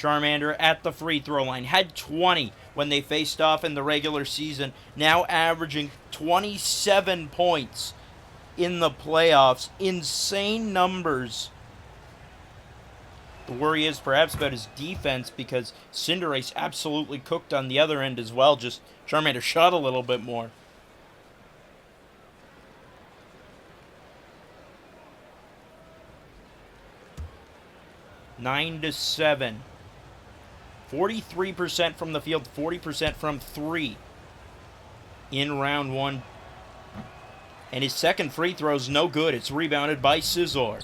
Charmander at the free throw line. Had 20 when they faced off in the regular season. Now averaging 27 points in the playoffs. Insane numbers. The worry is perhaps about his defense because Cinderace absolutely cooked on the other end as well. Just Charmander shot a little bit more. Nine to 7. 43% from the field, 40% from 3 in round 1. And his second free throw is no good. It's rebounded by Scizor.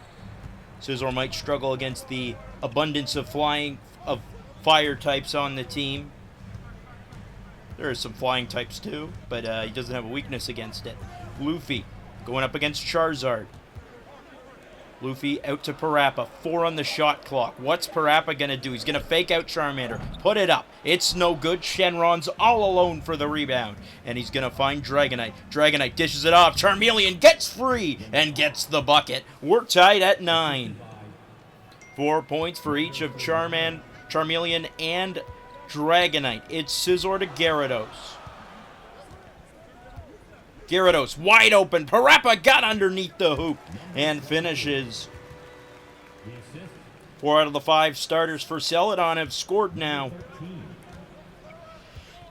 Scizor might struggle against the abundance of fire types on the team. There are some flying types too, but he doesn't have a weakness against it. Luffy going up against Charizard. Luffy out to Parappa. 4 on the shot clock. What's Parappa going to do? He's going to fake out Charmander. Put it up. It's no good. Shenron's all alone for the rebound. And he's going to find Dragonite. Dragonite dishes it off. Charmeleon gets free and gets the bucket. We're tied at 9. 4 points for each of Charmeleon and Dragonite. It's Scizor to Gyarados. Gyarados wide open. Parappa got underneath the hoop and finishes. 4 out of the 5 starters for Celadon have scored now.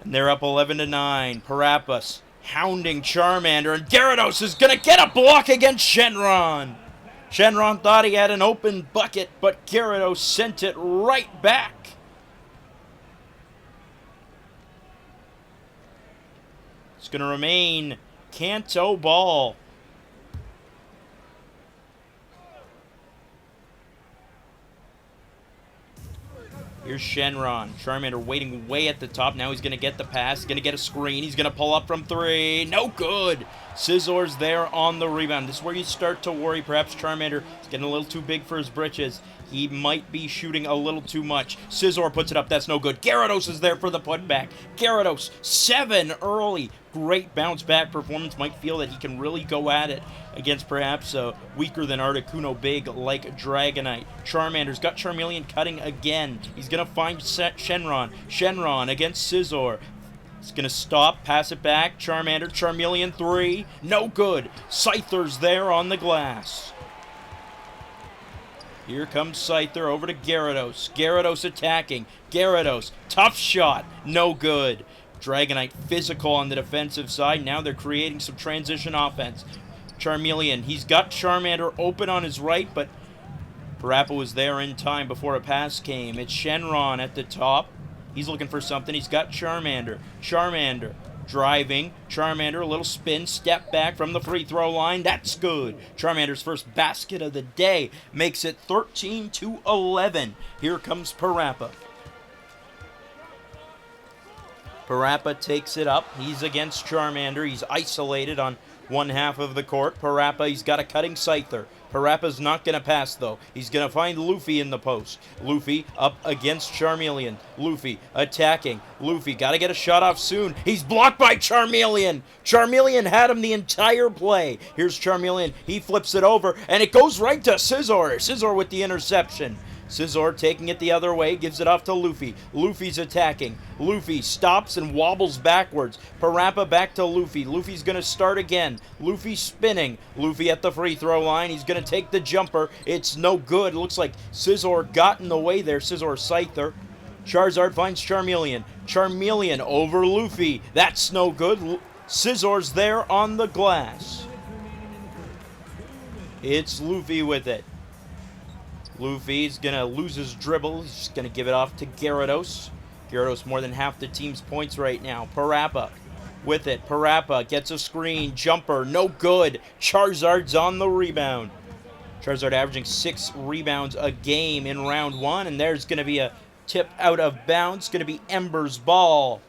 And they're up 11 to 9. Parappa's hounding Charmander, and Gyarados is going to get a block against Shenron. Shenron thought he had an open bucket, but Gyarados sent it right back. It's going to remain Kanto ball. Here's Shenron. Charmander waiting way at the top. Now he's going to get the pass. He's going to get a screen. He's going to pull up from 3. No good. Scizor's there on the rebound. This is where you start to worry. Perhaps Charmander is getting a little too big for his britches. He might be shooting a little too much. Scizor puts it up. That's no good. Gyarados is there for the putback. Gyarados, 7 early. Great bounce back performance. Might feel that he can really go at it against perhaps a weaker than Articuno big like Dragonite. Charmander's got Charmeleon cutting again. He's going to find Shenron. Shenron against Scizor. He's going to stop, pass it back. Charmander, Charmeleon 3. No good. Scyther's there on the glass. Here comes Scyther over to Gyarados. Gyarados attacking. Gyarados, tough shot. No good. Dragonite physical on the defensive side. Now they're creating some transition offense. Charmeleon, he's got Charmander open on his right, but Parappa was there in time before a pass came. It's Shenron at the top. He's looking for something. He's got Charmander. Charmander driving. Charmander, a little spin, step back from the free throw line. That's good. Charmander's first basket of the day makes it 13 to 11. Here comes Parappa. Parappa takes it up. He's against Charmander. He's isolated on one half of the court. Parappa, he's got a cutting Scyther. Parappa's not going to pass, though. He's going to find Luffy in the post. Luffy up against Charmeleon. Luffy attacking. Luffy got to get a shot off soon. He's blocked by Charmeleon. Charmeleon had him the entire play. Here's Charmeleon. He flips it over, and it goes right to Scizor. Scizor with the interception. Scizor taking it the other way, gives it off to Luffy. Luffy's attacking. Luffy stops and wobbles backwards. Parappa back to Luffy. Luffy's going to start again. Luffy spinning. Luffy at the free throw line. He's going to take the jumper. It's no good. It looks like Scizor got in the way there. Scizor Scyther. Charizard finds Charmeleon. Charmeleon over Luffy. That's no good. Scizor's there on the glass. It's Luffy with it. Luffy's going to lose his dribble. He's just going to give it off to Gyarados. Gyarados more than half the team's points right now. Parappa with it. Parappa gets a screen. Jumper, no good. Charizard's on the rebound. Charizard averaging 6 rebounds a game in round 1. And there's going to be a tip out of bounds. It's going to be Embers' ball.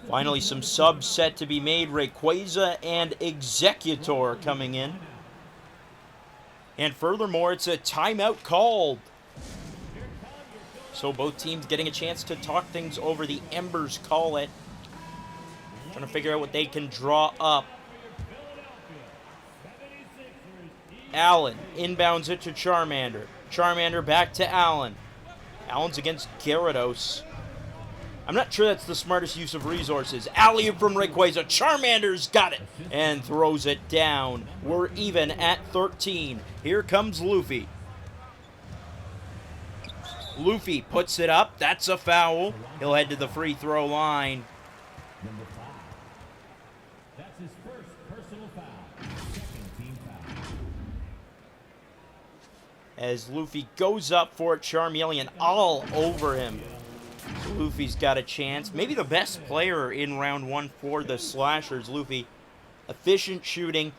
Finally, some subs set to be made. Rayquaza and Executor coming in. And furthermore, it's a timeout called. So both teams getting a chance to talk things over. The Embers call it. Trying to figure out what they can draw up. Allen inbounds it to Charmander. Charmander back to Allen. Allen's against Gyarados. I'm not sure that's the smartest use of resources. Alley-oop from Rayquaza. Charmander's got it and throws it down. We're even at 13. Here comes Luffy. Luffy puts it up. That's a foul. He'll head to the free throw line. Number 5. That's his first personal foul. Second team foul. As Luffy goes up for it, Charmeleon all over him. So Luffy's got a chance. Maybe the best player in round 1 for the Slashers. Luffy, efficient shooting,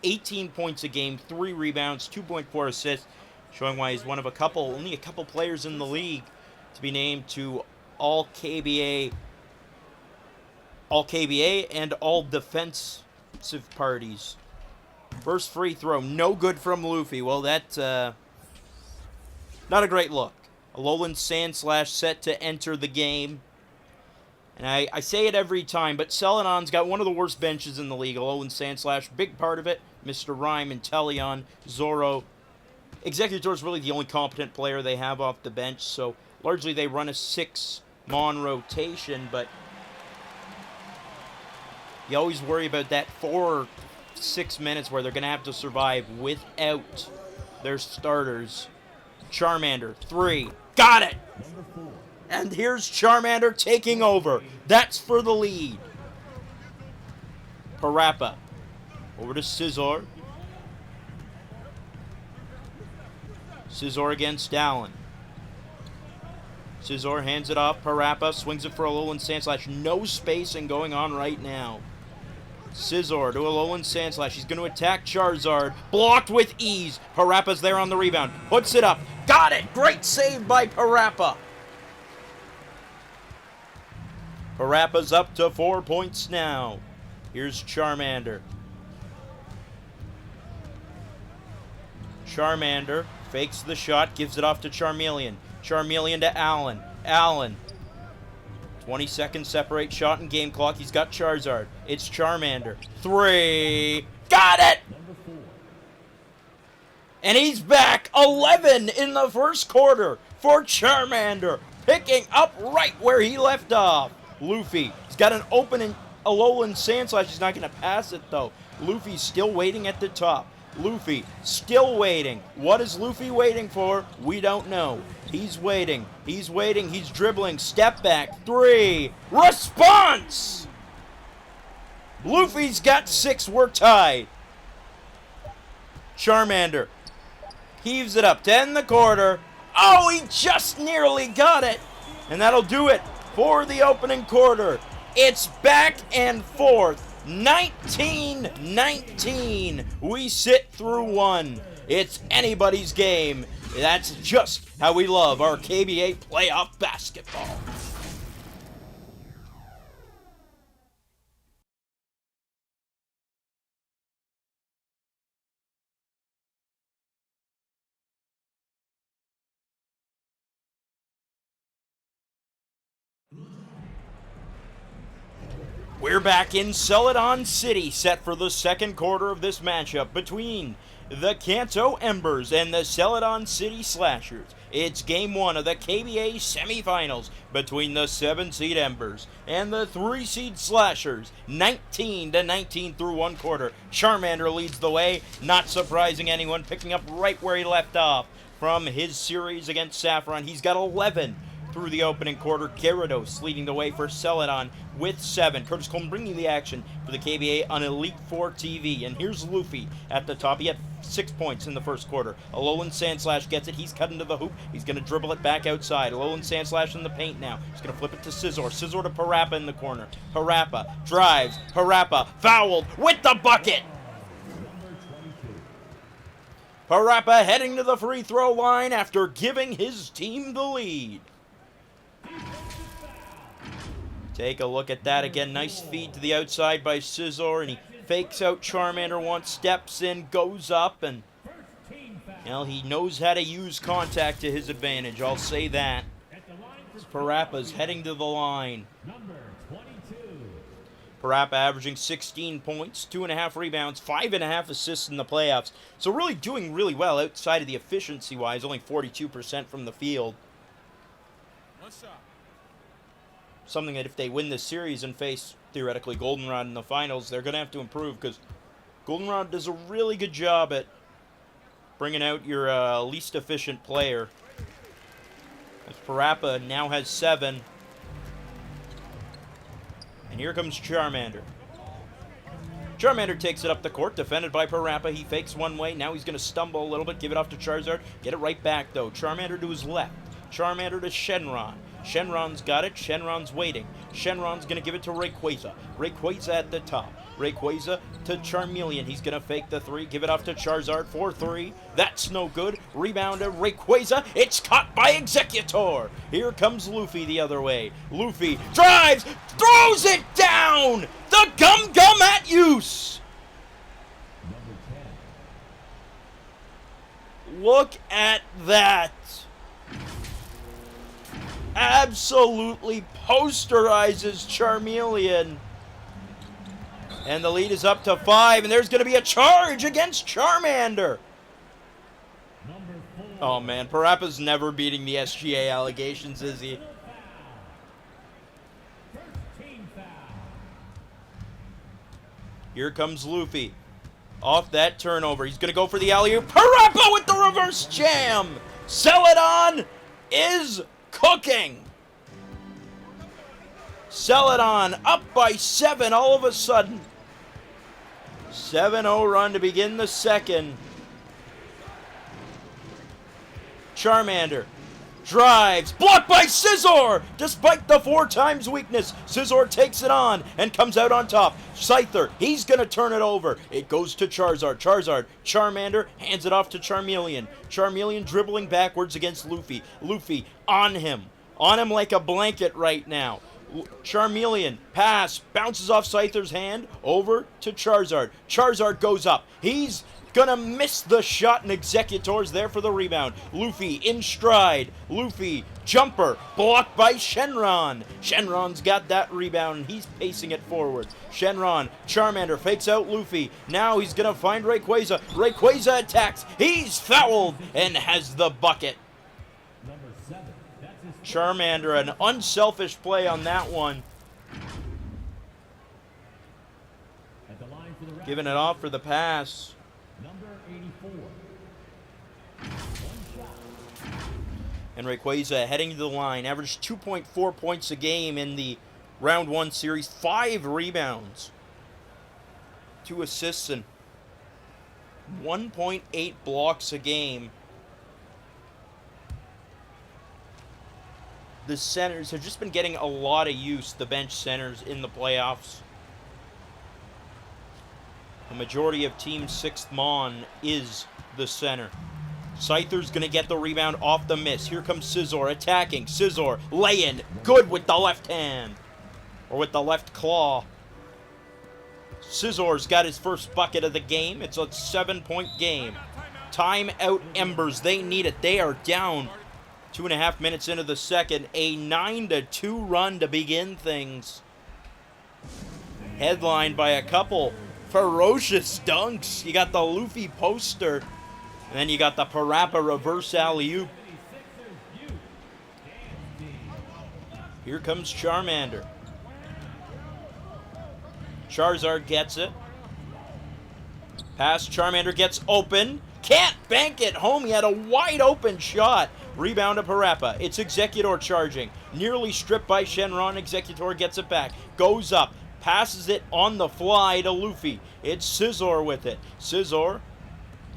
18 points a game, 3 rebounds, 2.4 assists, showing why he's one of only a couple players in the league to be named to all KBA and all defensive parties. First free throw, no good from Luffy. Well, that's not a great look. Alolan Sandslash set to enter the game. And I say it every time, but Celadon's got one of the worst benches in the league. Alolan Sandslash, big part of it. Mr. Rhyme, Inteleon, Zoro. Executor's really the only competent player they have off the bench, so largely they run a 6-mon rotation, but you always worry about that 4 or 6 minutes where they're going to have to survive without their starters. Charmander, 3. Got it! And here's Charmander taking over. That's for the lead. Parappa. Over to Scizor. Scizor against Allen. Scizor hands it off. Parappa swings it for Alolan Sandslash. No spacing going on right now. Scizor to Alolan Sandslash. He's going to attack Charizard. Blocked with ease. Parappa's there on the rebound. Puts it up. Got it! Great save by Parappa. Parappa's up to 4 points now. Here's Charmander. Charmander fakes the shot, gives it off to Charmeleon. Charmeleon to Allen. Allen. 20 seconds separate shot and game clock. He's got Charizard. It's Charmander. 3. Got it! And he's back. 11 in the first quarter for Charmander. Picking up right where he left off. Luffy. He's got an open Alolan Sandslash. He's not going to pass it, though. Luffy's still waiting at the top. Luffy still waiting. What is Luffy waiting for? We don't know. He's waiting. He's waiting. He's dribbling. Step back. 3. Response! Luffy's got 6. We're tied. Charmander heaves it up to end the quarter. Oh, he just nearly got it. And that'll do it for the opening quarter. It's back and forth. 19-19. We sit through 1. It's anybody's game. That's just how we love our KBA playoff basketball. We're back in Celadon City, set for the second quarter of this matchup between the Kanto Embers and the Celadon City Slashers. It's game 1 of the KBA Semifinals between the 7-seed Embers and the 3-seed Slashers. 19-19 through 1 quarter. Charmander leads the way, not surprising anyone, picking up right where he left off from his series against Saffron. He's got 11 through the opening quarter. Gyarados leading the way for Celadon with 7. Curtis Coleman bringing the action for the KBA on Elite 4 TV. And here's Luffy at the top. He had 6 points in the first quarter. Alolan Sandslash gets it. He's cut into the hoop. He's going to dribble it back outside. Alolan Sandslash in the paint now. He's going to flip it to Scizor. Scizor to Parappa in the corner. Parappa drives. Parappa fouled with the bucket. Parappa heading to the free throw line after giving his team the lead. Take a look at that again. Nice feed to the outside by Scizor, and he fakes out Charmander once, steps in, goes up, and well, he knows how to use contact to his advantage. I'll say that. Parappa's heading to the line. Parappa averaging 16 points, 2.5 rebounds, 5.5 assists in the playoffs. So really doing really well outside of the efficiency-wise, only 42% from the field. Something that if they win this series and face, theoretically, Goldenrod in the finals, they're going to have to improve because Goldenrod does a really good job at bringing out your least efficient player. As Parappa now has 7. And here comes Charmander. Charmander takes it up the court, defended by Parappa. He fakes one way. Now he's going to stumble a little bit, give it off to Charizard. Get it right back, though. Charmander to his left. Charmander to Shenron. Shenron's got it. Shenron's waiting. Shenron's going to give it to Rayquaza. Rayquaza at the top. Rayquaza to Charmeleon. He's going to fake the 3. Give it off to Charizard for 3. That's no good. Rebound to Rayquaza. It's caught by Executor. Here comes Luffy the other way. Luffy drives, throws it down. The Gum Gum at use. Look at that. Absolutely posterizes Charmeleon. And the lead is up to 5, and there's going to be a charge against Charmander. Oh, man, Parappa's never beating the SGA allegations, is he? Here comes Luffy. Off that turnover. He's going to go for the alley-oop. Parappa with the reverse jam. Celadon is cooking. Celadon up by 7 all of a sudden. 7-0 run to begin the second. Charmander drives, blocked by Scizor! Despite the 4 times weakness, Scizor takes it on and comes out on top. Scyther, he's gonna turn it over. It goes to Charizard. Charmander hands it off to Charmeleon. Charmeleon dribbling backwards against Luffy. Luffy on him like a blanket right now. Charmeleon, pass, bounces off Scyther's hand, over to Charizard. Charizard goes up. He's gonna miss the shot, and Executor's there for the rebound. Luffy in stride. Luffy, jumper, blocked by Shenron. Shenron's got that rebound, and he's pacing it forward. Shenron, Charmander fakes out Luffy. Now he's gonna find Rayquaza. Rayquaza attacks. He's fouled and has the bucket. Charmander, an unselfish play on that one. Giving it off for the pass. And Rayquaza heading to the line. Averaged 2.4 points a game in the round 1 series. 5 rebounds. 2 assists and 1.8 blocks a game. The centers have just been getting a lot of use, the bench centers, in the playoffs. The majority of Team 6th Mon is the center. Scyther's going to get the rebound off the miss. Here comes Scizor attacking. Scizor, lay-in, good with the left hand. Or with the left claw. Scizor's got his first bucket of the game. It's a 7-point game. Time out Embers. They need it. They are down 2.5 minutes into the second. A 9-2 run to begin things. Headlined by a couple ferocious dunks. You got the Luffy poster. And then you got the Parappa reverse alley-oop. Here comes Charmander. Charizard gets it. Pass, Charmander gets open. Can't bank it home. He had a wide open shot. Rebound to Parappa. It's Executor charging. Nearly stripped by Shenron. Executor gets it back. Goes up. Passes it on the fly to Luffy. It's Scizor with it. Scizor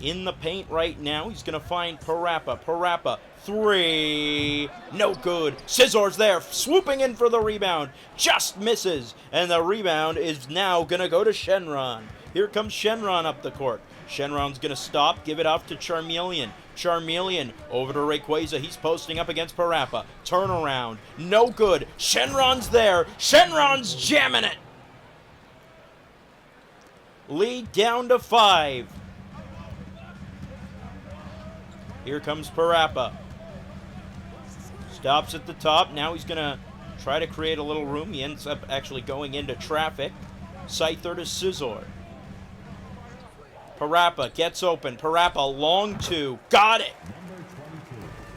in the paint right now. He's going to find Parappa. Parappa, 3. No good. Scizor's there, swooping in for the rebound. Just misses. And the rebound is now going to go to Shenron. Here comes Shenron up the court. Shenron's going to stop, give it off to Charmeleon. Charmeleon over to Rayquaza. He's posting up against Parappa. Turnaround. No good. Shenron's there. Shenron's jamming it. Lead down to 5. Here comes Parappa. Stops at the top. Now he's going to try to create a little room. He ends up actually going into traffic. Scyther to Scizor. Parappa gets open. Parappa long two. Got it.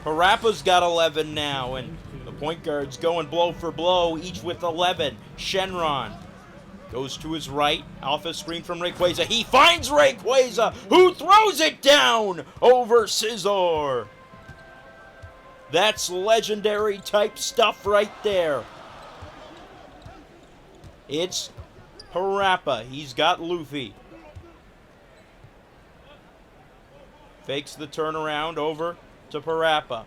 Parappa's got 11 now, and the point guards going blow for blow, each with 11. Shenron goes to his right, off a screen from Rayquaza. He finds Rayquaza, who throws it down over Scizor. That's legendary type stuff right there. It's Parappa. He's got Luffy. Fakes the turnaround over to Parappa.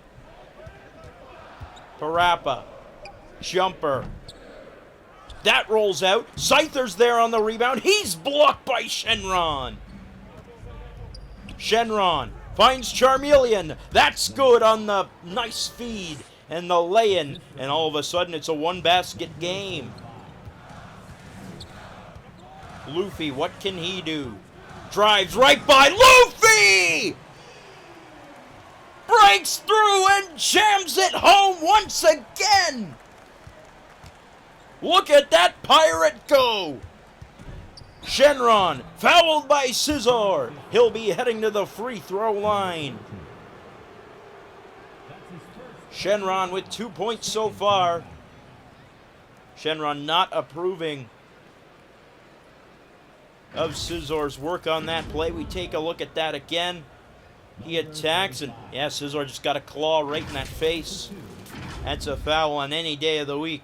Parappa. Jumper. That rolls out. Scyther's there on the rebound. He's blocked by Shenron. Shenron finds Charmeleon. That's good on the nice feed and the lay-in. And all of a sudden, it's a one-basket game. Luffy, what can he do? Drives right by Luffy! Breaks through and jams it home once again! Look at that pirate go! Shenron, fouled by Scizor. He'll be heading to the free throw line. Shenron with 2 points so far. Shenron not approving of Scizor's work on that play. We take a look at that again. He attacks, and yeah, Scizor just got a claw right in that face. That's a foul on any day of the week.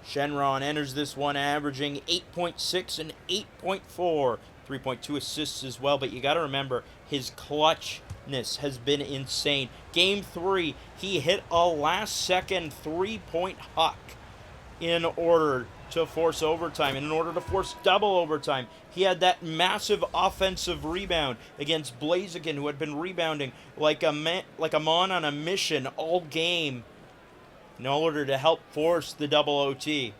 Shenron enters this one averaging 8.6 and 8.4. 3.2 assists as well, but you got to remember, his clutchness has been insane. Game 3, he hit a last-second three-point huck in order to force overtime, and in order to force double overtime. He had that massive offensive rebound against Blaziken, who had been rebounding like a mon on a mission all game in order to help force the double OT.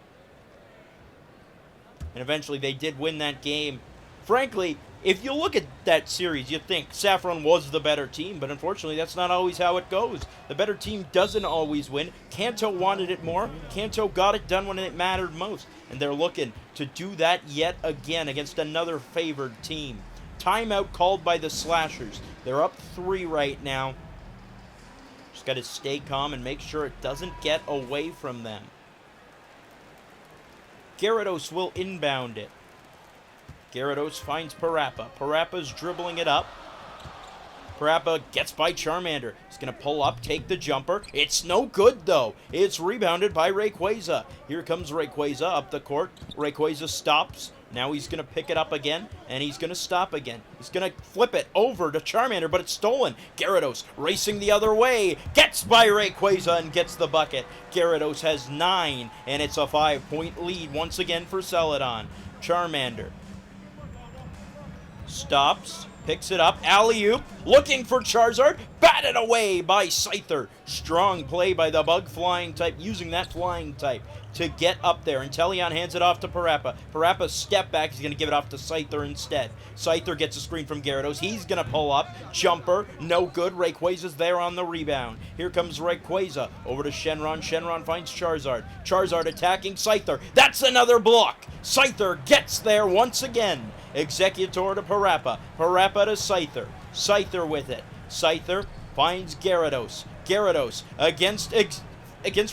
And eventually they did win that game. Frankly, if you look at that series, you think Saffron was the better team, but unfortunately that's not always how it goes. The better team doesn't always win. Kanto wanted it more. Kanto got it done when it mattered most, and they're looking to do that yet again against another favored team. Timeout called by the Slashers. They're up 3 right now. Just got to stay calm and make sure it doesn't get away from them. Gyarados will inbound it. Gyarados finds Parappa. Parappa's dribbling it up. Parappa gets by Charmander. He's going to pull up, take the jumper. It's no good, though. It's rebounded by Rayquaza. Here comes Rayquaza up the court. Rayquaza stops. Now he's going to pick it up again, and he's going to stop again. He's going to flip it over to Charmander, but it's stolen. Gyarados racing the other way. Gets by Rayquaza and gets the bucket. Gyarados has 9, and it's a 5-point lead once again for Celadon. Charmander stops, picks it up, alley-oop, looking for Charizard, batted away by Scyther. Strong play by the bug flying type, using that flying type to get up there. And Teleon hands it off to Parappa. Parappa step back, he's going to give it off to Scyther instead. Scyther gets a screen from Gyarados, he's going to pull up, jumper, no good. Rayquaza's there on the rebound. Here comes Rayquaza, over to Shenron. Shenron finds Charizard. Charizard attacking Scyther. That's another block. Scyther gets there once again. Executor to Parappa. Parappa to Scyther. Scyther with it. Scyther finds Gyarados. Gyarados against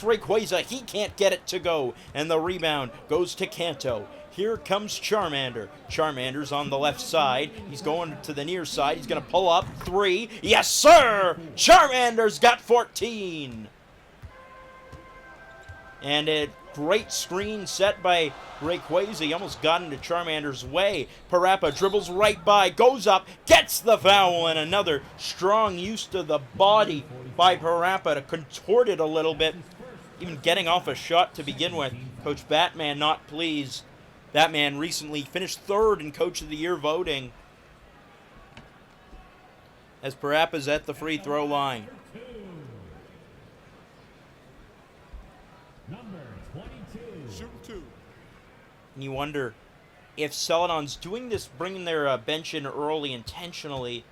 Rayquaza. He can't get it to go. And the rebound goes to Kanto. Here comes Charmander. Charmander's on the left side. He's going to the near side. He's going to pull up. 3. Yes, sir! Charmander's got 14. And a great screen set by Rayquaza. He almost got into Charmander's way. Parappa dribbles right by, goes up, gets the foul, and another strong use to the body by Parappa to contort it a little bit, even getting off a shot to begin with. Coach Batman not pleased. That man recently finished 3rd in Coach of the Year voting. As Parappa's at the free throw line. Number 22. Shoot 2. And you wonder if Celadon's doing this, bringing their bench in early intentionally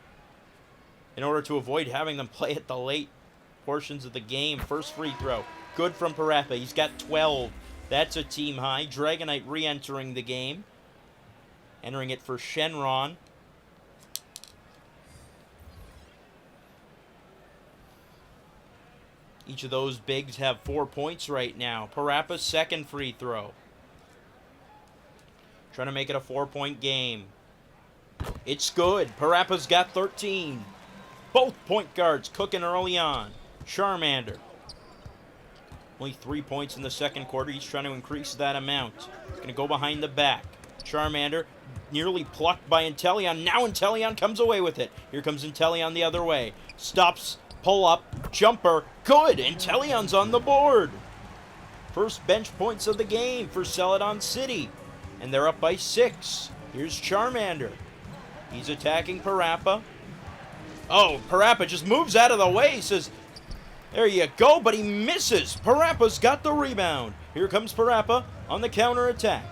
in order to avoid having them play at the late portions of the game. First free throw. Good from Parappa. He's got 12. That's a team high. Dragonite re-entering the game. Entering it for Shenron. Each of those bigs have 4 points right now. Parappa's second free throw. Trying to make it a 4-point game. It's good. Parappa's got 13. Both point guards cooking early on. Charmander. Only 3 points in the second quarter. He's trying to increase that amount. He's going to go behind the back. Charmander nearly plucked by Inteleon. Now Inteleon comes away with it. Here comes Inteleon the other way. Stops, pull up, jumper. Good. Inteleon's on the board. First bench points of the game for Celadon City. And they're up by 6. Here's Charmander. He's attacking Parappa. Oh, Parappa just moves out of the way. He says, there you go, but he misses. Parappa's got the rebound. Here comes Parappa on the counter attack.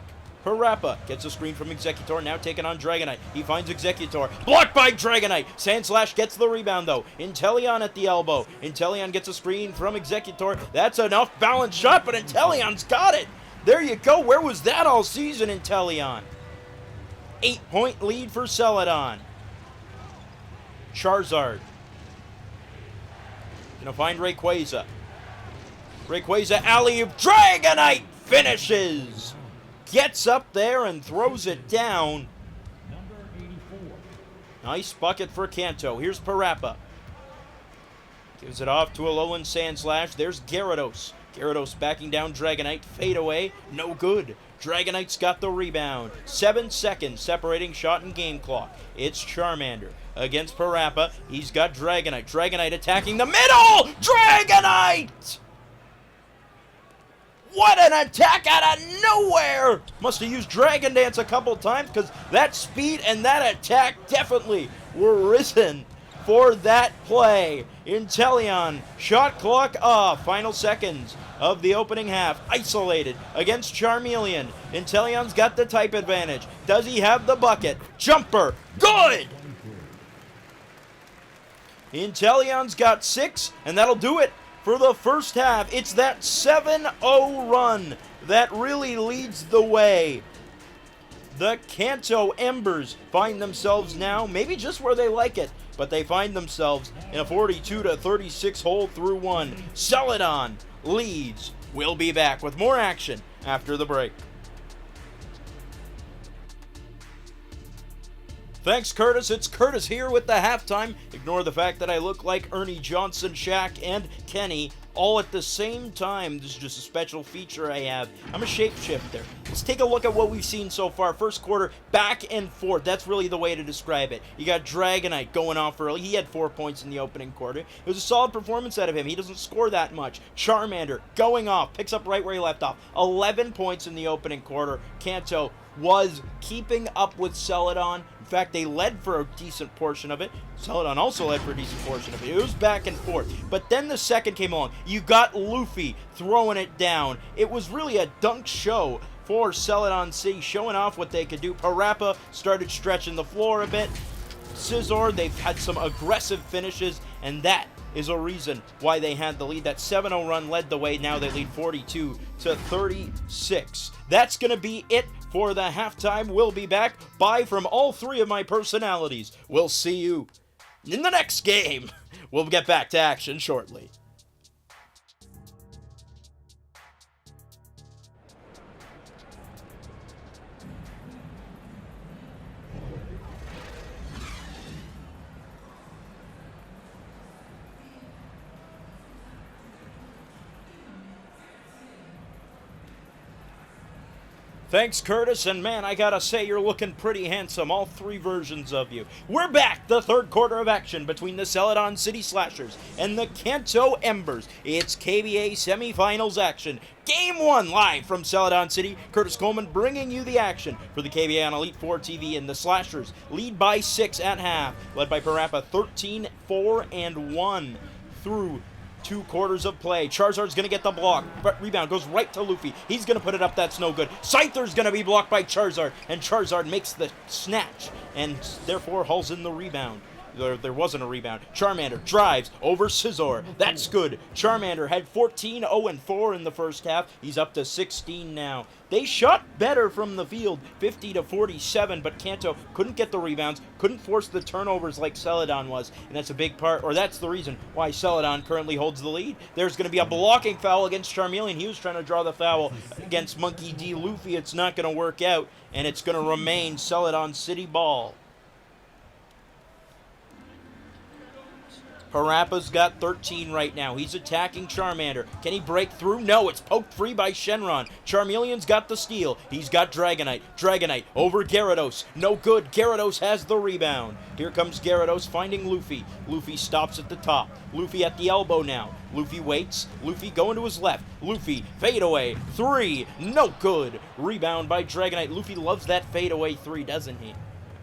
Parappa gets a screen from Executor, now taking on Dragonite. He finds Executor. Blocked by Dragonite. Sandslash gets the rebound, though. Inteleon at the elbow. Inteleon gets a screen from Executor. That's enough balanced shot, but Inteleon's got it. There you go. Where was that all season, Inteleon? 8-point lead for Celadon. Charizard. Gonna find Rayquaza. Rayquaza alley-oop. Dragonite finishes. Gets up there and throws it down. Number 84. Nice bucket for Kanto. Here's Parappa. Gives it off to a Alolan Sandslash. There's Gyarados. Gyarados backing down Dragonite. Fade away. No good. Dragonite's got the rebound. 7 seconds separating shot and game clock. It's Charmander against Parappa. He's got Dragonite. Dragonite attacking the middle! Dragonite! What an attack out of nowhere! Must have used Dragon Dance a couple times because that speed and that attack definitely were risen for that play. Inteleon, shot clock off. Final seconds of the opening half. Isolated against Charmeleon. Inteleon's got the type advantage. Does he have the bucket? Jumper. Good! Inteleon's got 6, and that'll do it for the first half. It's that 7-0 run that really leads the way. The Kanto Embers find themselves now, maybe just where they like it, but they find themselves in a 42-36 hole through 1. Celadon leads. We'll be back with more action after the break. Thanks, Curtis. It's Curtis here with the halftime. Ignore the fact that I look like Ernie Johnson, Shaq, and Kenny all at the same time. This is just a special feature I have. I'm a shapeshifter. Let's take a look at what we've seen so far. First quarter, back and forth. That's really the way to describe it. You got Dragonite going off early. He had 4 points in the opening quarter. It was a solid performance out of him. He doesn't score that much. Charmander going off. Picks up right where he left off. 11 points in the opening quarter. Kanto was keeping up with Celadon. In fact, they led for a decent portion of it. Celadon also led for a decent portion of it. It was back and forth. But then the second came along. You got Luffy throwing it down. It was really a dunk show for Celadon City, showing off what they could do. Parappa started stretching the floor a bit. Scyzor, they've had some aggressive finishes, and that is a reason why they had the lead. That 7-0 run led the way. Now they lead 42-36. That's going to be it for the halftime. We'll be back. Bye from all 3 of my personalities. We'll see you in the next game. We'll get back to action shortly. Thanks, Curtis, and man, I gotta say, you're looking pretty handsome, all 3 versions of you. We're back, the third quarter of action between the Celadon City Slashers and the Kanto Embers. It's KBA Semifinals action. Game 1 live from Celadon City. Curtis Coleman bringing you the action for the KBA on Elite 4 TV, and the Slashers lead by 6 at half, led by Parappa 13-4-1 through 2 quarters of play. Charizard's going to get the block, but rebound goes right to Luffy. He's going to put it up. That's no good. Scyther's going to be blocked by Charizard, and Charizard makes the snatch, and therefore hauls in the rebound. There wasn't a rebound. Charmander drives over Scizor. That's good. Charmander had 14, 0, and 4 in the first half. He's up to 16 now. They shot better from the field, 50 to 47, but Kanto couldn't get the rebounds, couldn't force the turnovers like Celadon was, and that's a big part, or that's the reason why Celadon currently holds the lead. There's going to be a blocking foul against Charmeleon. He was trying to draw the foul against Monkey D. Luffy. It's not going to work out, and it's going to remain Celadon City ball. Parappa's got 13 right now. He's attacking Charmander. Can he break through? No, it's poked free by Shenron. Charmeleon's got the steal. He's got Dragonite. Dragonite over Gyarados. No good. Gyarados has the rebound. Here comes Gyarados finding Luffy. Luffy stops at the top. Luffy at the elbow now. Luffy waits. Luffy going to his left. Luffy, fade away. 3. No good. Rebound by Dragonite. Luffy loves that fade away 3, doesn't he?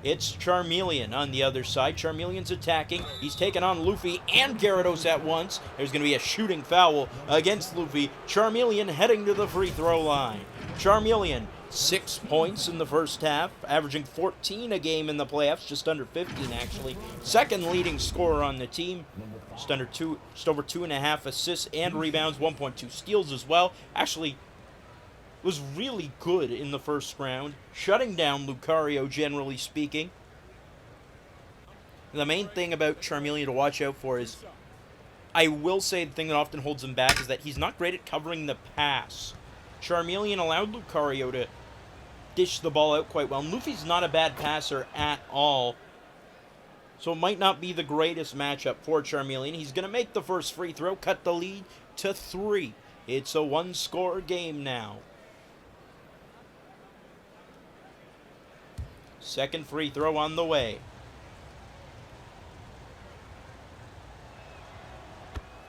It's Charmeleon on the other side. Charmeleon's attacking. He's taking on Luffy and Gyarados at once. There's going to be a shooting foul against Luffy. Charmeleon heading to the free throw line. Charmeleon, 6 points in the first half, averaging 14 a game in the playoffs, just under 15 actually. Second leading scorer on the team, just over 2.5 assists and rebounds, 1.2 steals as well. Actually, was really good in the first round, shutting down Lucario, generally speaking. The main thing about Charmeleon to watch out for is, I will say the thing that often holds him back is that he's not great at covering the pass. Charmeleon allowed Lucario to dish the ball out quite well. And Luffy's not a bad passer at all, so it might not be the greatest matchup for Charmeleon. He's going to make the first free throw, cut the lead to 3. It's a one-score game now. Second free throw on the way.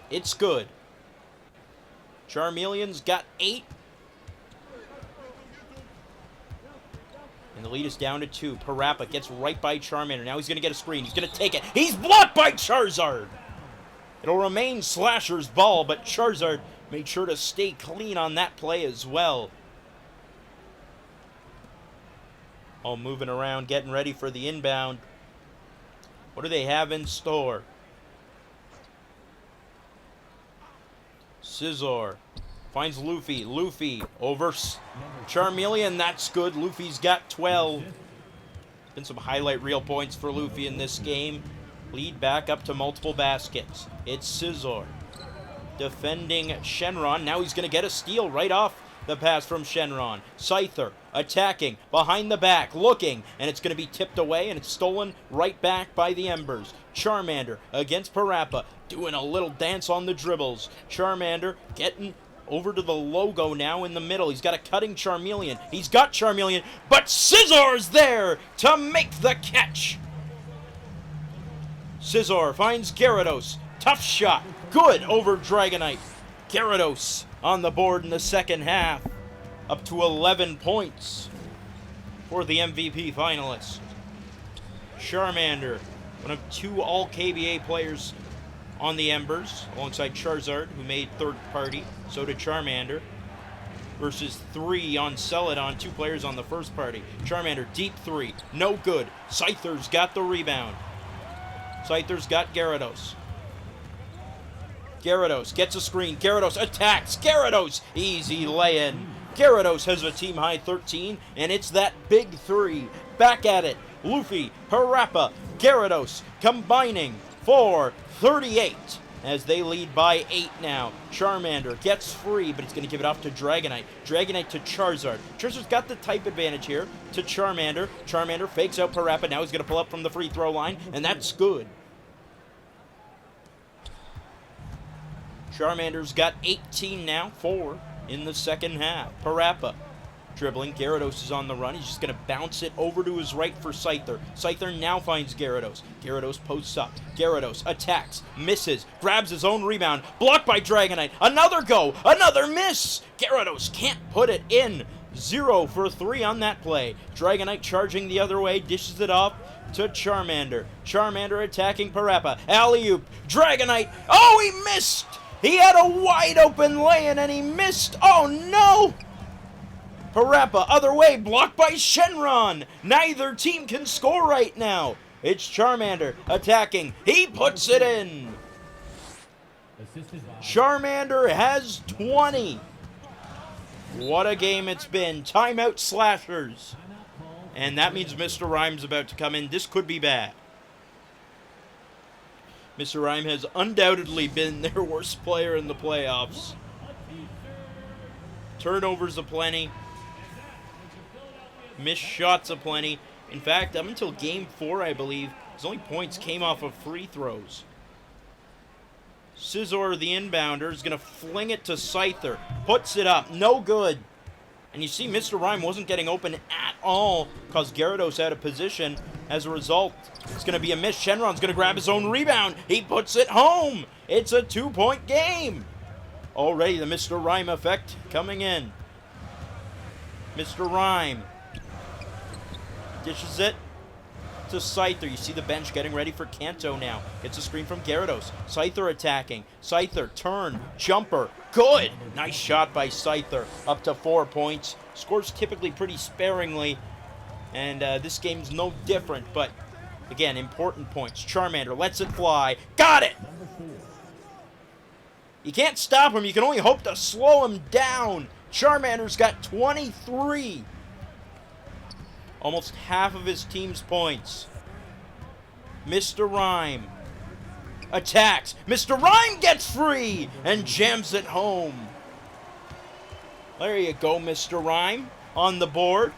It's good. Charmeleon's got 8. And the lead is down to 2. Parappa gets right by Charmander. Now he's going to get a screen. He's going to take it. He's blocked by Charizard. It'll remain Slasher's ball, but Charizard made sure to stay clean on that play as well. All moving around, getting ready for the inbound. What do they have in store? Scizor finds Luffy. Luffy over Charmeleon. That's good. Luffy's got 12. Been some highlight reel points for Luffy in this game. Lead back up to multiple baskets. It's Scizor defending Shenron. Now he's going to get a steal right off the pass from Shenron. Scyther attacking behind the back, looking, and it's going to be tipped away, and it's stolen right back by the Embers. Charmander against Parappa, doing a little dance on the dribbles. Charmander getting over to the logo now in the middle. He's got a cutting Charmeleon. He's got Charmeleon, but Scizor's there to make the catch. Scizor finds Gyarados. Tough shot. Good over Dragonite. Gyarados on the board in the second half, up to 11 points for the MVP finalist. Charmander, one of 2 all-KBA players on the Embers, alongside Charizard, who made third party. So did Charmander. Versus 3 on Celadon, 2 players on the first party. Charmander, deep 3, no good. Scyther's got the rebound. Scyther's got Gyarados. Gyarados gets a screen. Gyarados attacks. Gyarados, easy lay-in. Gyarados has a team-high 13, and it's that big 3. Back at it. Luffy, Parappa, Gyarados combining for 38 as they lead by 8 now. Charmander gets free, but it's going to give it off to Dragonite. Dragonite to Charizard. Charizard's got the type advantage here to Charmander. Charmander fakes out Parappa. Now he's going to pull up from the free throw line, and that's good. Charmander's got 18 now, 4 in the second half. Parappa dribbling. Gyarados is on the run. He's just going to bounce it over to his right for Scyther. Scyther now finds Gyarados. Gyarados posts up. Gyarados attacks, misses, grabs his own rebound. Blocked by Dragonite. Another go. Another miss. Gyarados can't put it in. 0 for 3 on that play. Dragonite charging the other way. Dishes it off to Charmander. Charmander attacking Parappa. Alley-oop. Dragonite. Oh, he missed. He had a wide open lay-in and he missed. Oh no! Parappa, other way, blocked by Shenron. Neither team can score right now. It's Charmander attacking. He puts it in. Assisted by Charmander has 20. What a game it's been. Timeout slashers. timeout call. And that means Mr. Rhyme's about to come in. This could be bad. Mr. Rhyme has undoubtedly been their worst player in the playoffs. Turnovers aplenty. Missed shots aplenty. In fact, up until Game 4, I believe, his only points came off of free throws. Scizor, the inbounder, is going to fling it to Scyther. Puts it up. No good. And you see Mr. Rhyme wasn't getting open at all because Gyarados out of position. As a result, it's going to be a miss. Shenron's going to grab his own rebound. He puts it home. It's a 2-point game. Already the Mr. Rhyme effect coming in. Mr. Rhyme dishes it to Scyther. You see the bench getting ready for Kanto now. Gets a screen from Gyarados. Scyther attacking. Scyther, turn, jumper. Good! Nice shot by Scyther. Up to 4 points. Scores typically pretty sparingly. And this game's no different, but again, important points. Charmander lets it fly. Got it! You can't stop him. You can only hope to slow him down. Charmander's got 23. Almost half of his team's points. Mr. Rhyme attacks. Mr. Rhyme gets free and jams it home. There you go, Mr. Rhyme on the board.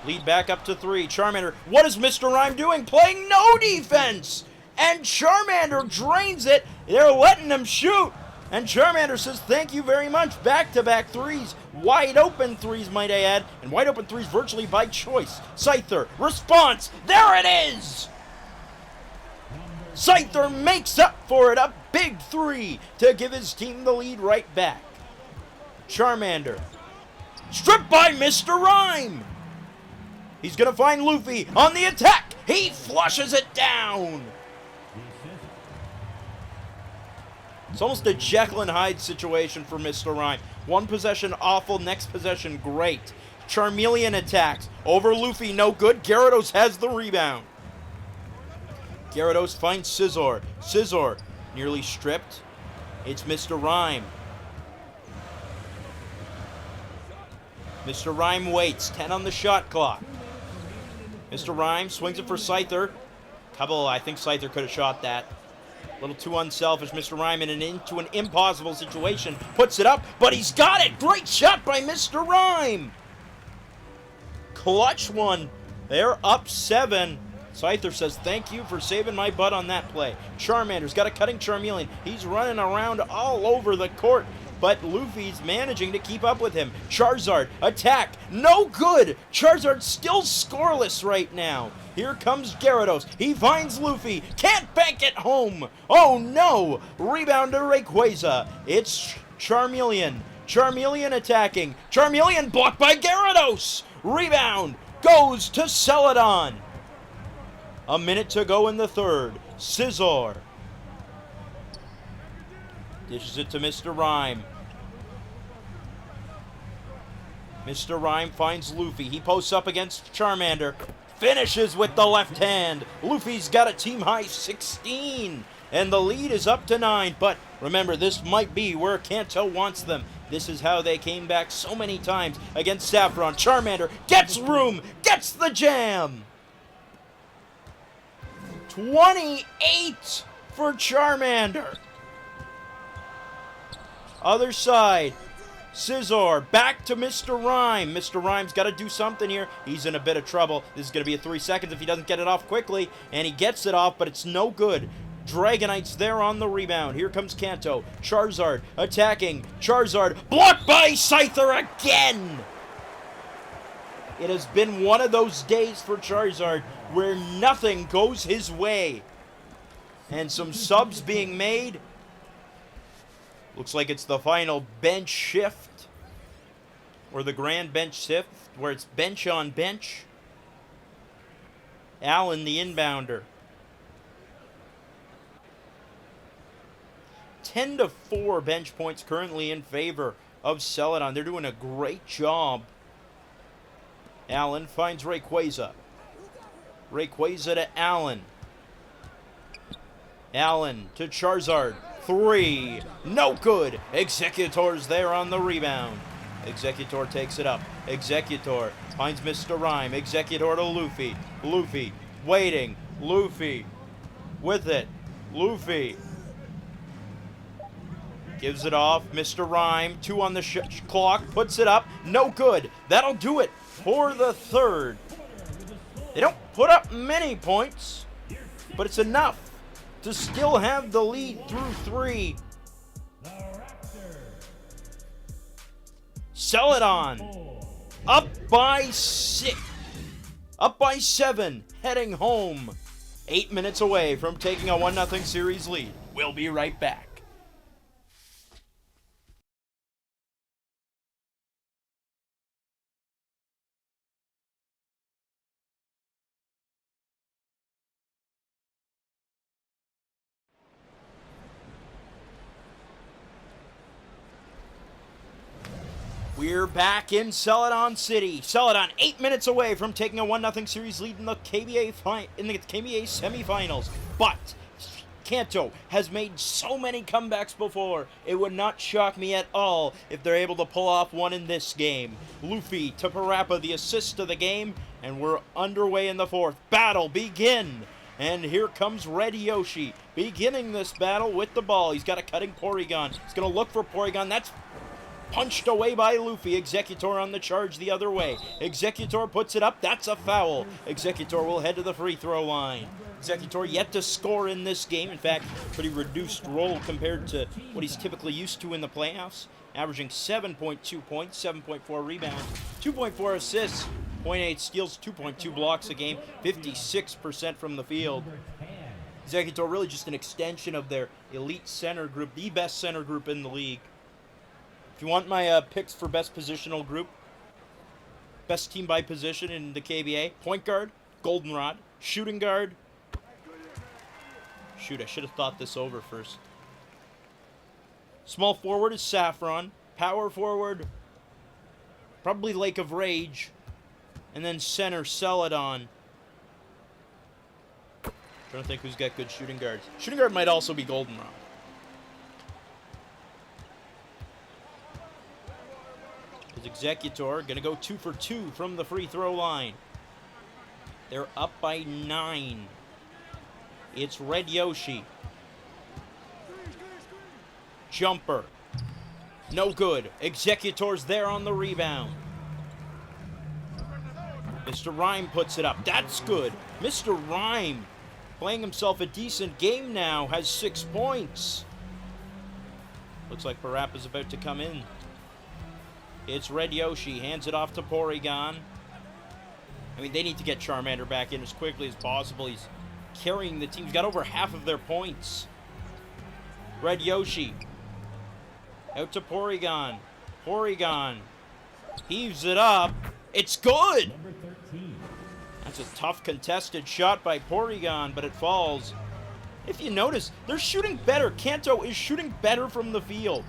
Lead back up to 3. Charmander, what is Mr. Rhyme doing? Playing no defense! And Charmander drains it. They're letting him shoot. And Charmander says, thank you very much. Back-to-back threes. Wide open threes, might I add. And wide open threes virtually by choice. Scyther, response. There it is! Scyther makes up for it. A big 3 to give his team the lead right back. Charmander, stripped by Mr. Rhyme. He's going to find Luffy on the attack. He flushes it down. It's almost a Jekyll and Hyde situation for Mr. Rhyme. One possession awful, next possession great. Charmeleon attacks. Over Luffy, no good. Gyarados has the rebound. Gyarados finds Scizor. Scizor nearly stripped. It's Mr. Rhyme. Mr. Rhyme waits. 10 on the shot clock. Mr. Rhyme swings it for Scyther. I think Scyther could have shot that. A little too unselfish. Mr. Rhyme into an impossible situation. Puts it up, but he's got it. Great shot by Mr. Rhyme. Clutch one. They're up 7. Scyther says, thank you for saving my butt on that play. Charmander's got a cutting Charmeleon. He's running around all over the court, but Luffy's managing to keep up with him. Charizard, attack. No good. Charizard still scoreless right now. Here comes Gyarados. He finds Luffy. Can't bank it home. Oh, no. Rebound to Rayquaza. It's Charmeleon. Charmeleon attacking. Charmeleon blocked by Gyarados. Rebound goes to Celadon. A minute to go in the third. Scizor dishes it to Mr. Rhyme. Mr. Rhyme finds Luffy. He posts up against Charmander. Finishes with the left hand. Luffy's got a team-high 16. And the lead is up to 9. But remember, this might be where Kanto wants them. This is how they came back so many times against Saffron. Charmander gets room. Gets the jam. 28 for Charmander. Other side. Scizor, back to Mr. Rhyme. Mr. Rhyme's got to do something here. He's in a bit of trouble. This is going to be a 3 seconds if he doesn't get it off quickly. And he gets it off, but it's no good. Dragonite's there on the rebound. Here comes Kanto. Charizard attacking. Charizard blocked by Scyther again. It has been one of those days for Charizard where nothing goes his way. And some subs being made. Looks like it's the final bench shift. Or the grand bench shift, where it's bench on bench. Allen, the inbounder. 10-4 bench points currently in favor of Celadon. They're doing a great job. Allen finds Rayquaza. Rayquaza to Allen. Allen to Charizard. 3. No good. Executor's there on the rebound. Executor takes it up. Executor finds Mr. Rhyme. Executor to Luffy. Luffy waiting. Luffy with it. Luffy gives it off. Mr. Rhyme, 2 on the clock, puts it up. No good. That'll do it for the third. They don't put up many points, but it's enough to still have the lead through 3. Celadon up by 6. Up by 7, heading home. 8 minutes away from taking a 1-0 series lead. We'll be right back. We're back in Celadon City. Celadon 8 minutes away from taking a 1-0 series lead in the KBA semifinals. But Kanto has made so many comebacks before, it would not shock me at all if they're able to pull off one in this game. Luffy to Parappa, the assist to the game, and we're underway in the 4th. Battle begin! And here comes Red Yoshi, beginning this battle with the ball. He's got a cutting Porygon. He's going to look for Porygon. That's punched away by Luffy. Executor on the charge the other way. Executor puts it up. That's a foul. Executor will head to the free throw line. Executor yet to score in this game. In fact, pretty reduced role compared to what he's typically used to in the playoffs. Averaging 7.2 points, 7.4 rebounds, 2.4 assists, 0.8 steals, 2.2 blocks a game, 56% from the field. Executor really just an extension of their elite center group, the best center group in the league. If you want my picks for best positional group, best team by position in the KBA, point guard, goldenrod, shooting guard. Shoot, I should have thought this over first. Small forward is Saffron. Power forward, probably Lake of Rage. And then center, Celadon. Trying to think who's got good shooting guards. Shooting guard might also be goldenrod. Executor gonna go 2 for 2 from the free throw line. They're up by 9. It's Red Yoshi. Jumper. No good. Executor's there on the rebound. Mr. Rhyme puts it up. That's good. Mr. Rhyme playing himself a decent game now. Has 6 points. Looks like Parappa's about to come in. It's Red Yoshi, hands it off to Porygon. I mean, they need to get Charmander back in as quickly as possible. He's carrying the team. He's got over half of their points. Red Yoshi. Out to Porygon. Porygon heaves it up. It's good! That's a tough contested shot by Porygon, but it falls. If you notice, they're shooting better. Kanto is shooting better from the field.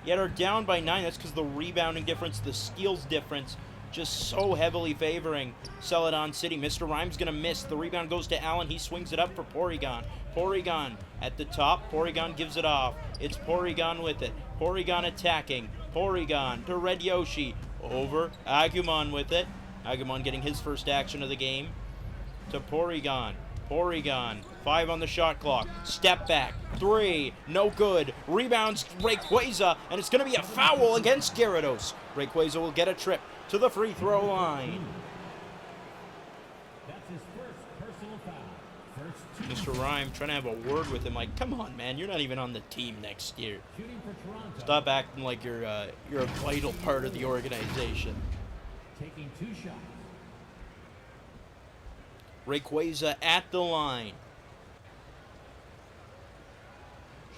Yet are down by 9. That's because the rebounding difference, the steals difference, just so heavily favoring Celadon City. Mr. Rhyme's going to miss. The rebound goes to Allen. He swings it up for Porygon. Porygon at the top. Porygon gives it off. It's Porygon with it. Porygon attacking. Porygon to Red Yoshi. Over. Agumon with it. Agumon getting his first action of the game. To Porygon. Porygon, 5 on the shot clock. Step back, 3, no good. Rebounds Rayquaza, and it's going to be a foul against Gyarados. Rayquaza will get a trip to the free throw line. That's his first personal foul. Mr. Rhyme trying to have a word with him, like, come on, man, you're not even on the team next year. Shooting for Toronto. Stop acting like you're a vital part of the organization. Taking 2 shots. Rayquaza at the line.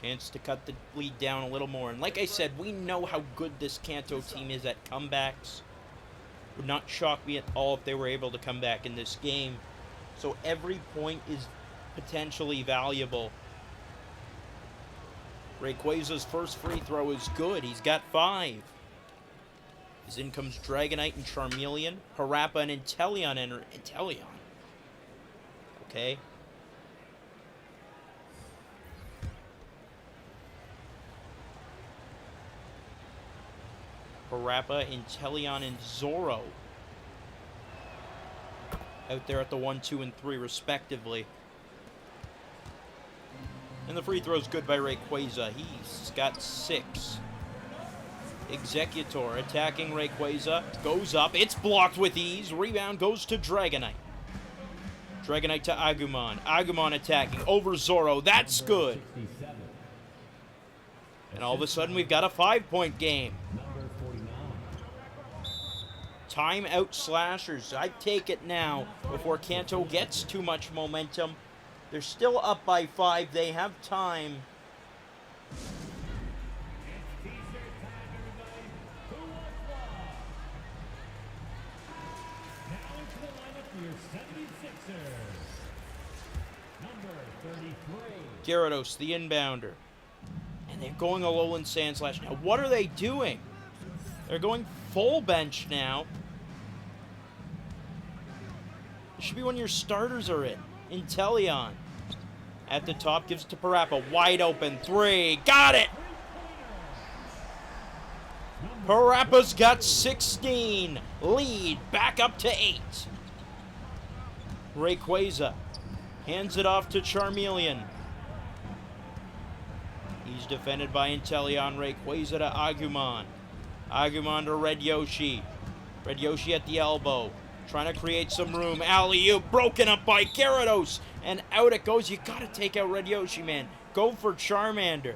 Chance to cut the lead down a little more. And like I said, we know how good this Kanto team is at comebacks. Would not shock me at all if they were able to come back in this game. So every point is potentially valuable. Rayquaza's first free throw is good. He's got 5. As in comes Dragonite and Charmeleon. Parappa and Inteleon enter. Inteleon. okay? Parappa, Inteleon, and Zoro out there at the 1, 2, and 3, respectively. And the free throw's good by Rayquaza. He's got 6. Executor attacking Rayquaza. Goes up. It's blocked with ease. Rebound goes to Dragonite. Dragonite to Agumon. Agumon attacking over Zoro. That's good. And all of a sudden, we've got a 5-point game. Timeout slashers. I'd take it now before Kanto gets too much momentum. They're still up by 5. They have time. Gyarados, the inbounder. And they're going Alolan Sandslash now. What are they doing? They're going full bench now. It should be when your starters are in. Inteleon. At the top, gives it to Parappa. Wide open. 3. Got it! Parappa's got 16. Lead back up to 8. Rayquaza hands it off to Charmeleon. He's defended by Inteleon. Rayquaza to Agumon. Agumon to Red Yoshi. Red Yoshi at the elbow. Trying to create some room. Alley-oop broken up by Gyarados. And out it goes. You gotta take out Red Yoshi, man. Go for Charmander.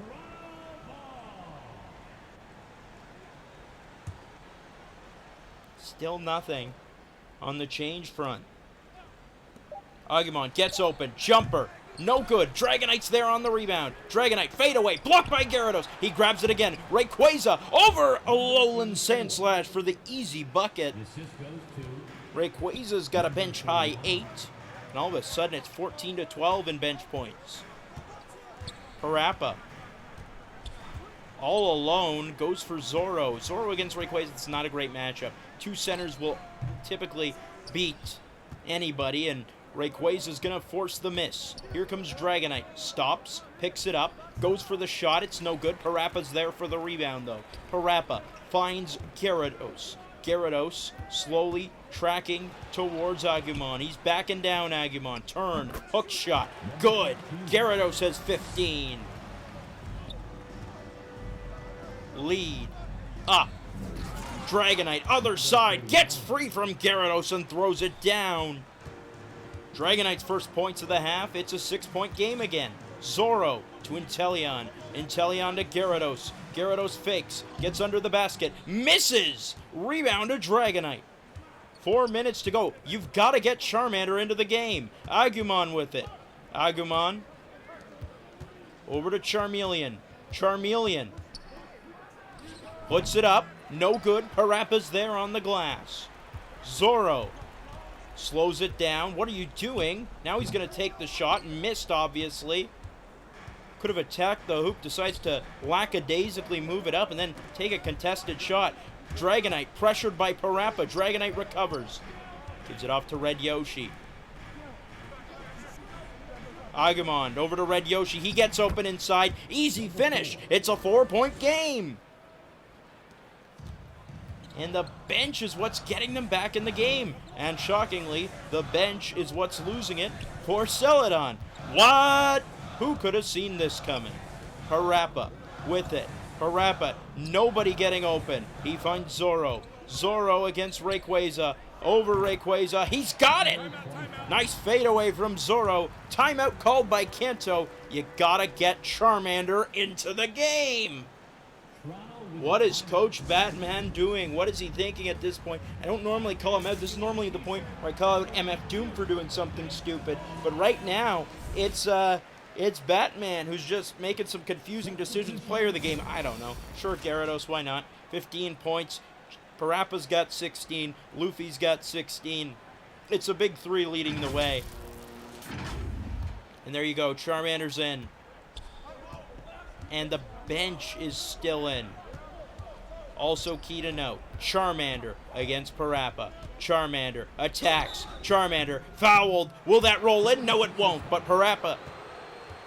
Still nothing on the change front. Agumon gets open. Jumper. No good. Dragonite's there on the rebound. Dragonite fade away. Blocked by Gyarados. He grabs it again. Rayquaza over Alolan Sandslash for the easy bucket. Rayquaza's got a bench high 8. And all of a sudden it's 14-12 in bench points. Parappa. All alone goes for Zoro. Zoro against Rayquaza, it's not a great matchup. 2 centers will typically beat anybody, and Rayquaza's going to force the miss. Here comes Dragonite. Stops, picks it up, goes for the shot. It's no good. Parappa's there for the rebound, though. Parappa finds Gyarados. Gyarados slowly tracking towards Agumon. He's backing down Agumon. Turn, hook shot. Good. Gyarados has 15. Lead up. Dragonite, other side, gets free from Gyarados and throws it down. Dragonite's first points of the half. It's a 6-point game again. Zoro to Inteleon. Inteleon to Gyarados. Gyarados fakes. Gets under the basket. Misses! Rebound to Dragonite. 4 minutes to go. You've got to get Charmander into the game. Agumon with it. Agumon. Over to Charmeleon. Charmeleon. Puts it up. No good. Parappa's there on the glass. Zoro. Slows it down. What are you doing? Now he's going to take the shot. Missed, obviously. Could have attacked the hoop. Decides to lackadaisically move it up and then take a contested shot. Dragonite pressured by Parappa. Dragonite recovers. Gives it off to Red Yoshi. Agumon over to Red Yoshi. He gets open inside. Easy finish. It's a 4-point game. And the bench is what's getting them back in the game. And shockingly, the bench is what's losing it for Celadon. What? Who could have seen this coming? Parappa with it. Parappa, nobody getting open. He finds Zoro. Zoro against Rayquaza. Over Rayquaza. He's got it! Nice fade away from Zoro. Timeout called by Kanto. You gotta get Charmander into the game. What is Coach Batman doing? What is he thinking at this point? I don't normally call him out. This is normally the point where I call out MF Doom for doing something stupid. But right now, it's Batman who's just making some confusing decisions. Player of the game, I don't know. Sure, Gyarados, why not? 15 points. Parappa's got 16. Luffy's got 16. It's a big 3 leading the way. And there you go. Charmander's in. And the bench is still in. Also key to note, Charmander against Parappa. Charmander attacks. Charmander fouled. Will that roll in? No, it won't. But Parappa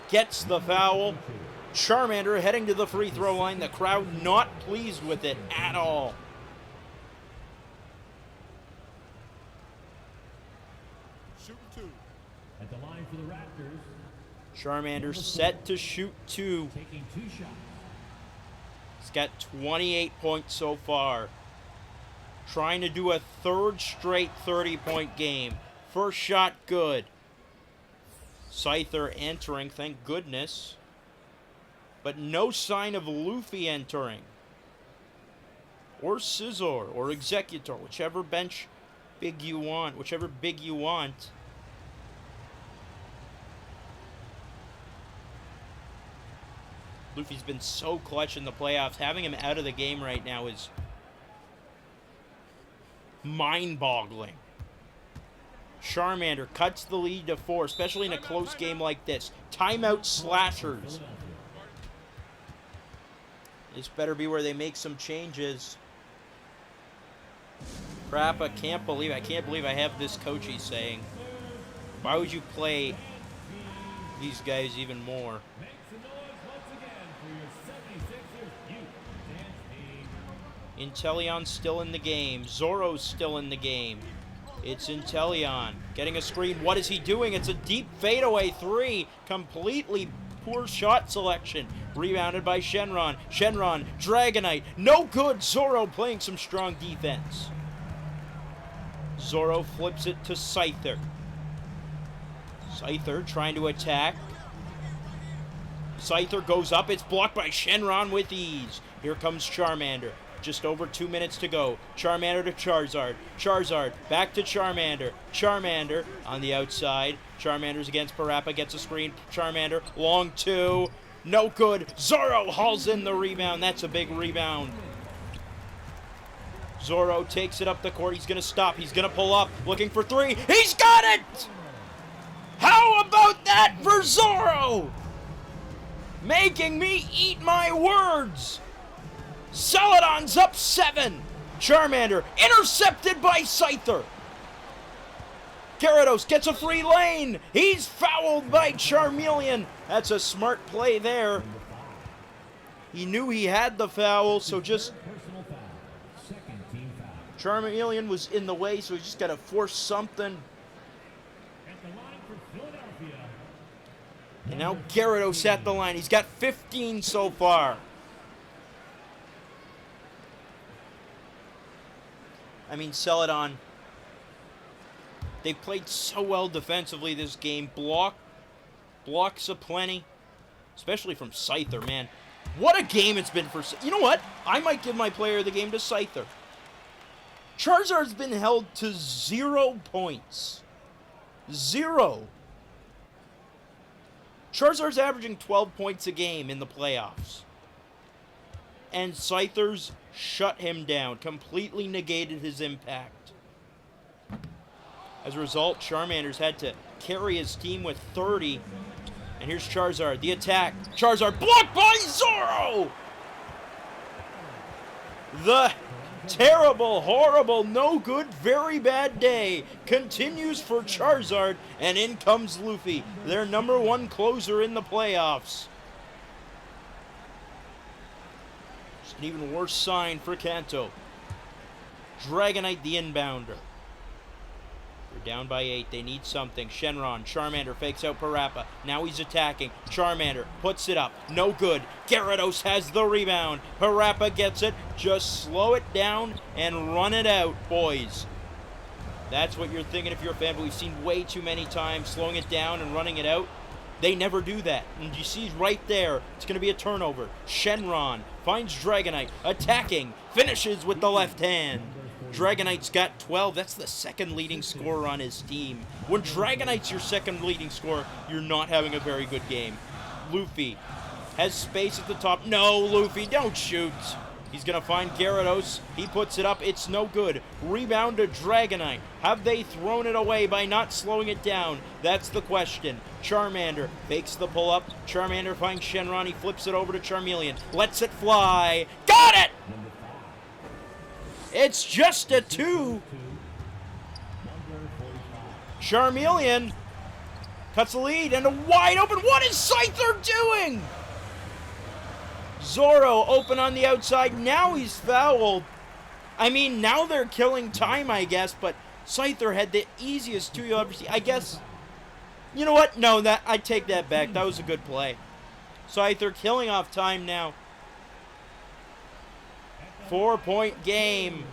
gets the foul. Charmander heading to the free throw line. The crowd not pleased with it at all. Shooting 2. At the line for the Raptors, Charmander set to shoot 2. taking 2 shots. He's got 28 points so far. Trying to do a third straight 30-point game. First shot good. Scyther entering, thank goodness. But no sign of Luffy entering. Or Scizor, or Executor, whichever big you want. Luffy's been so clutch in the playoffs. Having him out of the game right now is mind-boggling. Charmander cuts the lead to 4, especially in a close game like this. Timeout slashers. This better be where they make some changes. Rappa, I can't believe I have this coach he's saying. Why would you play these guys even more? Make some noise once again for your 76ers youth dance team. Inteleon's still in the game. Zoro's still in the game. It's Inteleon getting a screen. What is he doing? It's a deep fadeaway 3. Completely poor shot selection. Rebounded by Shenron. Shenron, Dragonite. No good. Zoro playing some strong defense. Zoro flips it to Scyther. Scyther trying to attack. Scyther goes up. It's blocked by Shenron with ease. Here comes Charmander. Just over 2 minutes to go. Charmander to Charizard. Charizard back to Charmander. Charmander on the outside. Charmander's against Parappa. Gets a screen. Charmander. Long 2. No good. Zoro hauls in the rebound. That's a big rebound. Zoro takes it up the court. He's going to stop. He's going to pull up. Looking for 3. He's got it! How about that for Zoro? Making me eat my words. Celadon's up 7. Charmander intercepted by Scyther. Gyarados gets a free lane. He's fouled by Charmeleon. That's a smart play there. He knew he had the foul, so just Personal foul. Second team foul. Charmeleon was in the way, so he just got to force something. At the line for Philadelphia. And now Gyarados at the line. He's got 15 so far. I mean, Celadon, they played so well defensively this game. Blocks aplenty, especially from Scyther, man. What a game it's been for... You know what? I might give my player of the game to Scyther. Charizard's been held to 0 points. 0. Charizard's averaging 12 points a game in the playoffs. And Scyther's shut him down, completely negated his impact. As a result, Charmander's had to carry his team with 30. And here's Charizard, the attack. Charizard blocked by Zoro! The terrible, horrible, no good, very bad day continues for Charizard, and in comes Luffy, their #1 closer in the playoffs. An even worse sign for Kanto. Dragonite the inbounder. They're down by 8. They need something. Shenron. Charmander fakes out Parappa. Now he's attacking. Charmander puts it up. No good. Gyarados has the rebound. Parappa gets it. Just slow it down and run it out, boys. That's what you're thinking if you're a fan, but we've seen way too many times slowing it down and running it out. They never do that. And you see right there, it's going to be a turnover. Shenron finds Dragonite, attacking, finishes with the left hand. Dragonite's got 12. That's the second leading scorer on his team. When Dragonite's your second leading scorer, you're not having a very good game. Luffy has space at the top. No, Luffy, don't shoot. He's going to find Gyarados. He puts it up. It's no good. Rebound to Dragonite. Have they thrown it away by not slowing it down? That's the question. Charmander fakes the pull-up. Charmander finds Shenron. He flips it over to Charmeleon. Lets it fly. Got it! It's just a 2. Charmeleon cuts the lead and a wide open. What is Scyther doing? Zoro open on the outside. Now he's fouled. I mean, now they're killing time, I guess, but Scyther had the easiest 2 you'll ever see. I guess, you know what? No, I take that back. That was a good play. Scyther killing off time now. 4-point game.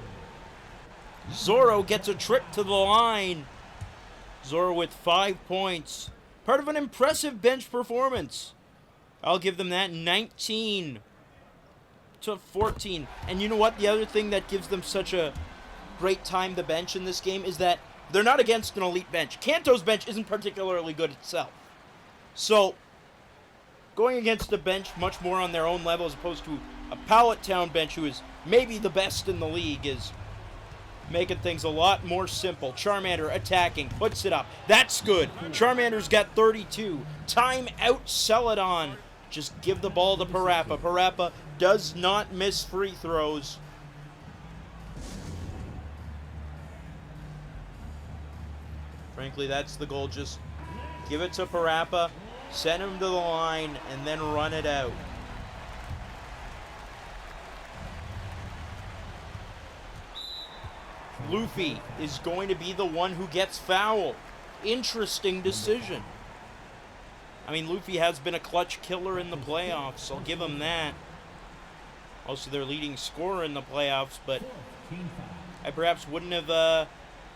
Zoro gets a trip to the line. Zoro with 5 points. Part of an impressive bench performance. I'll give them that. 19 to 14. And you know what? The other thing that gives them such a great time to bench in this game is that they're not against an elite bench. Kanto's bench isn't particularly good itself. So, going against a bench much more on their own level as opposed to a Pallet Town bench who is maybe the best in the league is making things a lot more simple. Charmander attacking, puts it up. That's good. Charmander's got 32. Time out Celadon. Just give the ball to Parappa. Parappa does not miss free throws. Frankly, that's the goal. Just give it to Parappa, send him to the line, and then run it out. Luffy is going to be the one who gets fouled. Interesting decision. I mean, Luffy has been a clutch killer in the playoffs. I'll give him that. Also, their leading scorer in the playoffs, but I perhaps wouldn't have...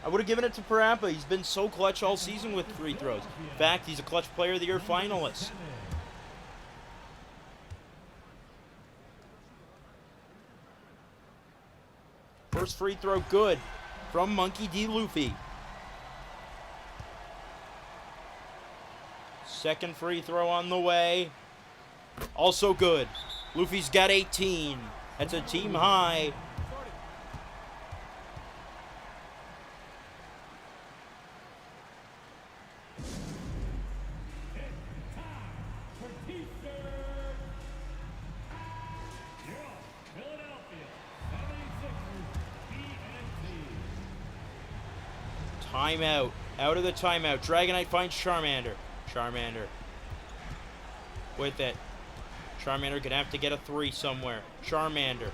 I would have given it to Parappa. He's been so clutch all season with free throws. In fact, he's a Clutch Player of the Year finalist. First free throw good from Monkey D. Luffy. Second free throw on the way. Also good. Luffy's got 18. That's a team high. Timeout. Out of the timeout. Dragonite finds Charmander. Charmander. With it. Charmander gonna have to get a 3 somewhere. Charmander.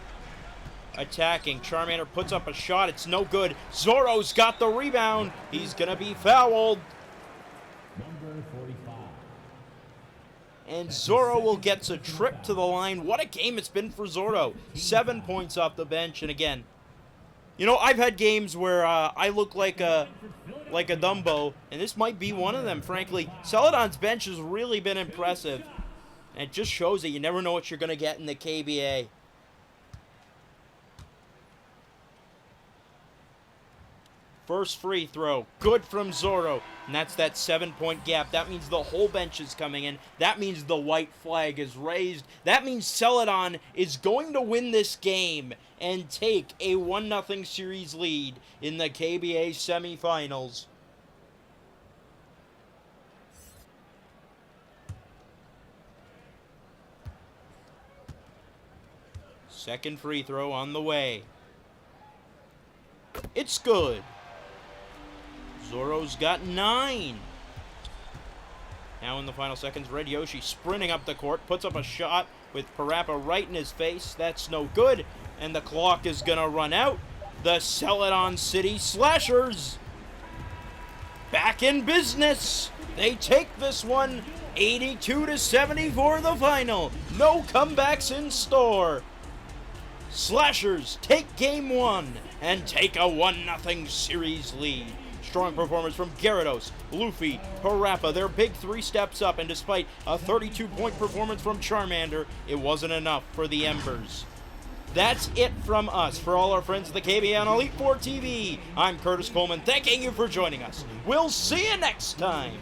Attacking. Charmander puts up a shot. It's no good. Zoro's got the rebound. He's gonna be fouled. Number 45. And Zoro will get a trip to the line. What a game it's been for Zoro. 7 points off the bench. And again, you know, I've had games where I look like a Dumbo, and this might be one of them, frankly. Celadon's bench has really been impressive. And it just shows that you never know what you're going to get in the KBA. First free throw, good from Zoro. And that's that 7-point gap. That means the whole bench is coming in. That means the white flag is raised. That means Celadon is going to win this game and take a 1-0 series lead in the KBA semifinals. Second free throw on the way. It's good. Zoro's got 9. Now in the final seconds, Red Yoshi sprinting up the court, puts up a shot with Parappa right in his face. That's no good, and the clock is going to run out. The Celadon City Slashers back in business. They take this one 82-74 the final. No comebacks in store. Slashers take game 1 and take a 1-0 series lead. Strong performance from Gyarados, Luffy, Parappa. Their big 3 steps up, and despite a 32-point performance from Charmander, it wasn't enough for the Embers. That's it from us. For all our friends at the KBA on Elite 4 TV, I'm Curtis Coleman, thanking you for joining us. We'll see you next time.